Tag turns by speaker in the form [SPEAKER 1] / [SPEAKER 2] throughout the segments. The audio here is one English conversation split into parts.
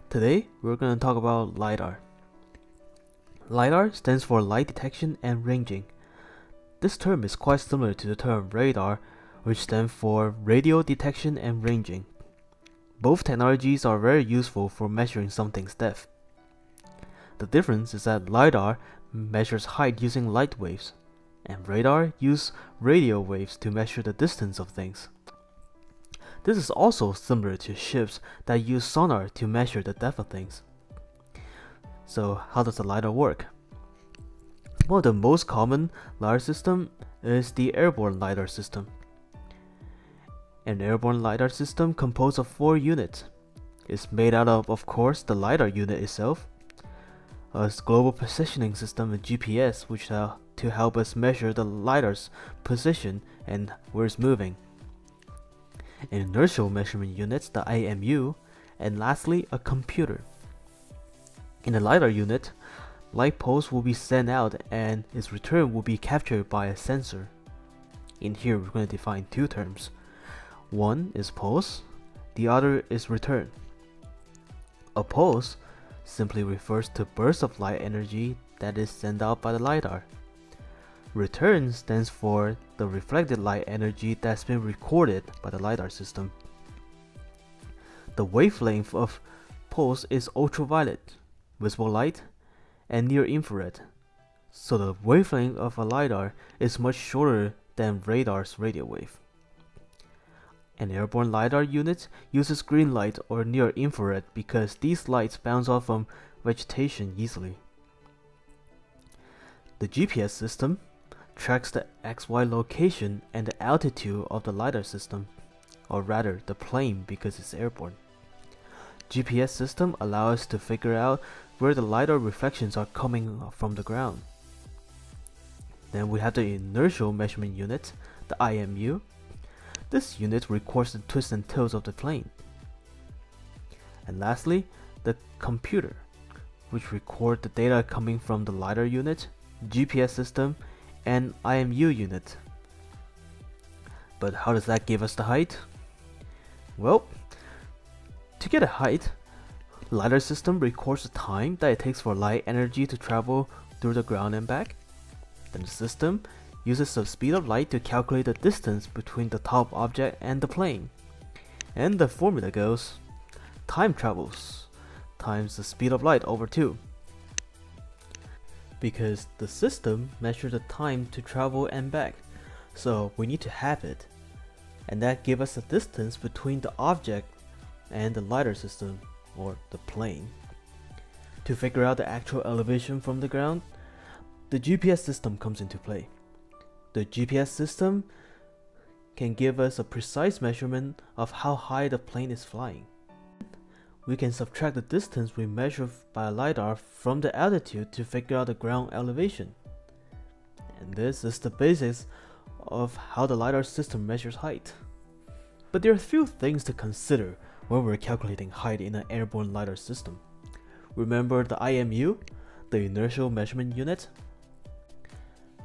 [SPEAKER 1] Today, we're going to talk about LiDAR. LiDAR stands for Light Detection and Ranging. This term is quite similar to the term radar, which stands for Radio Detection and Ranging. Both technologies are very useful for measuring something's depth. The difference is that LiDAR measures height using light waves, and radar uses radio waves to measure the distance of things. This is also similar to ships that use sonar to measure the depth of things. So how does the LiDAR work? One of the most common LiDAR system is the airborne LiDAR system. An airborne LiDAR system composed of 4 units. It's made out of course, the LiDAR unit itself, a global positioning system and GPS, which to help us measure the LiDAR's position and where it's moving, an inertial measurement unit, the IMU, and lastly, a computer. In the LiDAR unit, light pulse will be sent out and its return will be captured by a sensor. In here, we're going to define 2 terms. One is pulse, the other is return. A pulse simply refers to bursts of light energy that is sent out by the LiDAR. Return stands for the reflected light energy that's been recorded by the LiDAR system. The wavelength of pulse is ultraviolet, visible light, and near infrared. So the wavelength of a LiDAR is much shorter than radar's radio wave. An airborne LiDAR unit uses green light or near infrared because these lights bounce off from vegetation easily. The GPS system tracks the XY location and the altitude of the LiDAR system, or rather the plane because it's airborne. GPS system allows us to figure out where the LiDAR reflections are coming from the ground. Then we have the inertial measurement unit, the IMU. This unit records the twists and tilts of the plane. And lastly, the computer, which records the data coming from the LiDAR unit, GPS system, and IMU unit. But how does that give us the height? Well, to get a height, LiDAR system records the time that it takes for light energy to travel through the ground and back. Then the system uses the speed of light to calculate the distance between the top object and the plane. And the formula goes time travels times the speed of light over 2. Because the system measures the time to travel and back, so we need to have it, and that gives us the distance between the object and the LiDAR system, or the plane. To figure out the actual elevation from the ground, the GPS system comes into play. The GPS system can give us a precise measurement of how high the plane is flying. We can subtract the distance we measure by a LiDAR from the altitude to figure out the ground elevation. And this is the basis of how the LiDAR system measures height. But there are a few things to consider when we're calculating height in an airborne LiDAR system. Remember the IMU, the inertial measurement unit?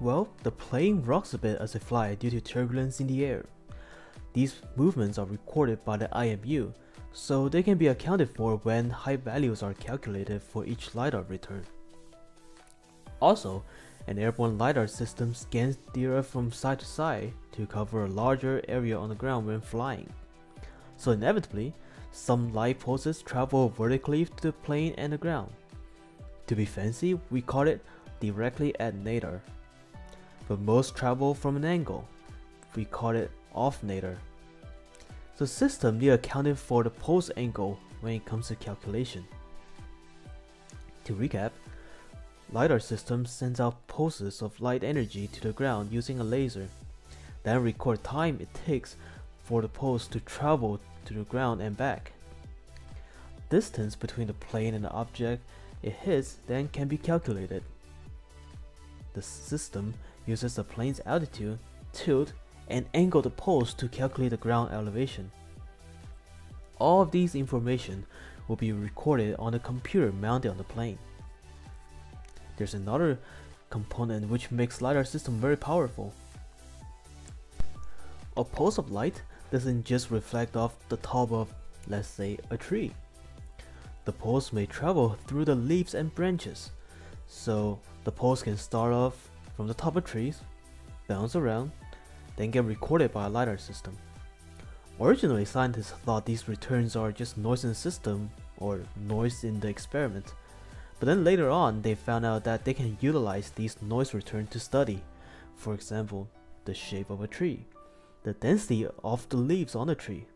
[SPEAKER 1] Well, the plane rocks a bit as it flies due to turbulence in the air. These movements are recorded by the IMU, so they can be accounted for when height values are calculated for each LiDAR return. Also, an airborne LiDAR system scans the Earth from side to side to cover a larger area on the ground when flying. So inevitably, some light pulses travel vertically to the plane and the ground. To be fancy, we call it directly at nadir. But most travel from an angle. We call it off nadir. The system needs accounted for the pulse angle when it comes to calculation. To recap, LiDAR system sends out pulses of light energy to the ground using a laser, then record time it takes for the pulse to travel to the ground and back. Distance between the plane and the object it hits then can be calculated. The system uses the plane's altitude, tilt, and angle the pulse to calculate the ground elevation. All of these information will be recorded on a computer mounted on the plane. There's another component which makes LiDAR system very powerful. A pulse of light doesn't just reflect off the top of, let's say, a tree. The pulse may travel through the leaves and branches, so the pulse can start off from the top of trees, bounce around, then get recorded by a LiDAR system. Originally, scientists thought these returns are just noise in the system or noise in the experiment, but then later on they found out that they can utilize these noise returns to study, for example, the shape of a tree, the density of the leaves on the tree.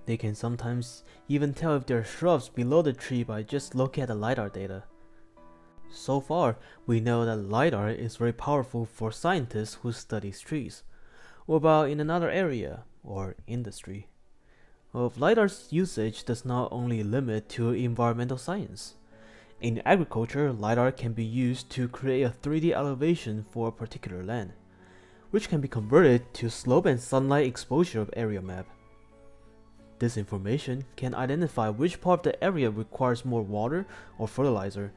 [SPEAKER 1] They can sometimes even tell if there are shrubs below the tree by just looking at the LiDAR data. So far, we know that LiDAR is very powerful for scientists who study trees. What about in another area or industry? Well, LiDAR's usage does not only limit to environmental science. In agriculture, LiDAR can be used to create a 3D elevation for a particular land, which can be converted to slope and sunlight exposure of area map. This information can identify which part of the area requires more water or fertilizer.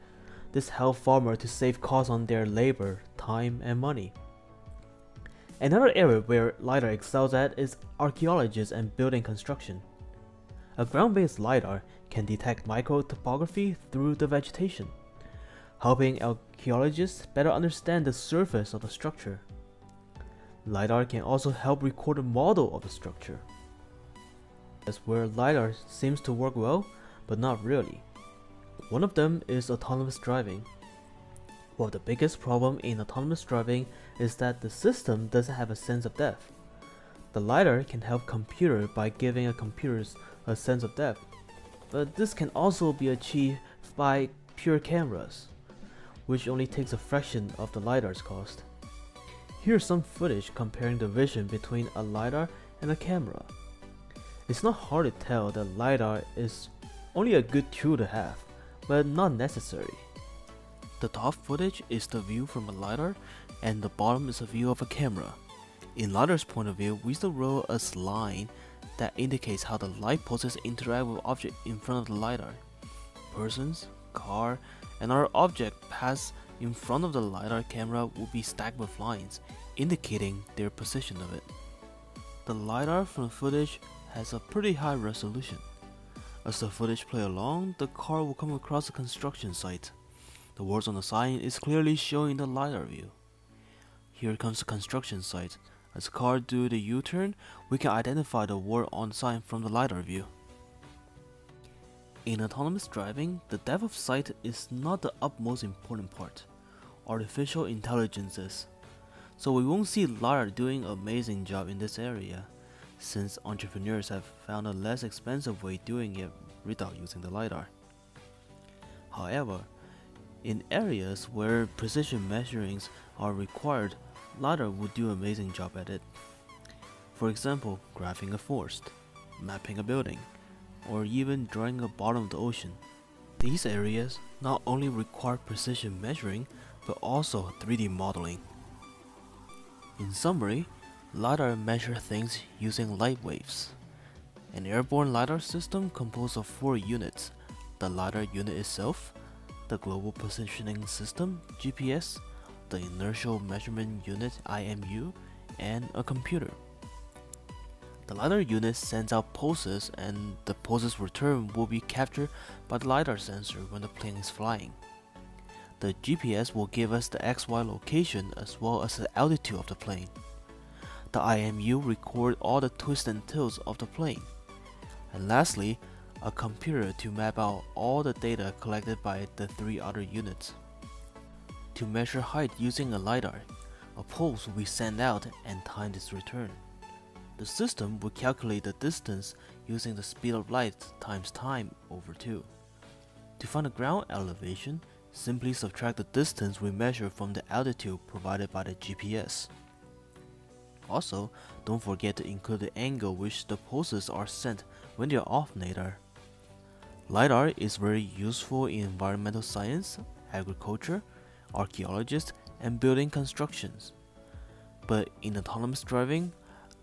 [SPEAKER 1] This helps farmers to save costs on their labor, time, and money. Another area where LiDAR excels at is archaeology and building construction. A ground-based LiDAR can detect micro-topography through the vegetation, helping archaeologists better understand the surface of the structure. LiDAR can also help record a model of the structure. That's where LiDAR seems to work well, but not really. One of them is autonomous driving. Well, the biggest problem in autonomous driving is that the system doesn't have a sense of depth. The LiDAR can help computer by giving a computer a sense of depth, but this can also be achieved by pure cameras, which only takes a fraction of the LiDAR's cost. Here's some footage comparing the vision between a LiDAR and a camera. It's not hard to tell that LiDAR is only a good tool to have, but not necessary. The top footage is the view from a LiDAR, and the bottom is a view of a camera. In LiDAR's point of view, we still draw a line that indicates how the light pulses interact with objects in front of the LiDAR. Persons, car, and other objects pass in front of the LiDAR camera will be stacked with lines, indicating their position of it. The LiDAR from the footage has a pretty high resolution. As the footage plays along, the car will come across a construction site. The words on the sign is clearly showing the LiDAR view. Here comes the construction site. As the car do the U-turn, we can identify the word on the sign from the LiDAR view. In autonomous driving, the depth of sight is not the utmost important part. Artificial intelligence is. So we won't see LiDAR doing an amazing job in this area, since entrepreneurs have found a less expensive way doing it without using the LiDAR. However, in areas where precision measurings are required, LiDAR would do an amazing job at it. For example, graphing a forest, mapping a building, or even drawing the bottom of the ocean. These areas not only require precision measuring, but also 3D modeling. In summary, LiDAR measures things using light waves. An airborne LiDAR system composed of 4 units: the LiDAR unit itself, the Global Positioning System (GPS), the Inertial Measurement Unit (IMU), and a computer. The LiDAR unit sends out pulses, and the pulses return will be captured by the LiDAR sensor when the plane is flying. The GPS will give us the XY location as well as the altitude of the plane. The IMU records all the twists and tilts of the plane. And lastly, a computer to map out all the data collected by the 3 other units. To measure height using a LiDAR, a pulse will be sent out and timed its return. The system will calculate the distance using the speed of light times time over 2. To find the ground elevation, simply subtract the distance we measure from the altitude provided by the GPS. Also, don't forget to include the angle which the pulses are sent when they are off LiDAR. LiDAR is very useful in environmental science, agriculture, archaeologists, and building constructions. But in autonomous driving,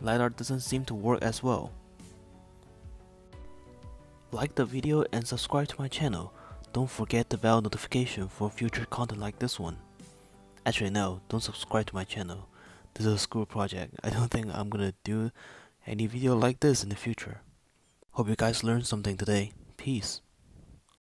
[SPEAKER 1] LiDAR doesn't seem to work as well. Like the video and subscribe to my channel. Don't forget the bell notification for future content like this one. Actually no, don't subscribe to my channel. This is a school project. I don't think I'm gonna do any video like this in the future. Hope you guys learned something today. Peace.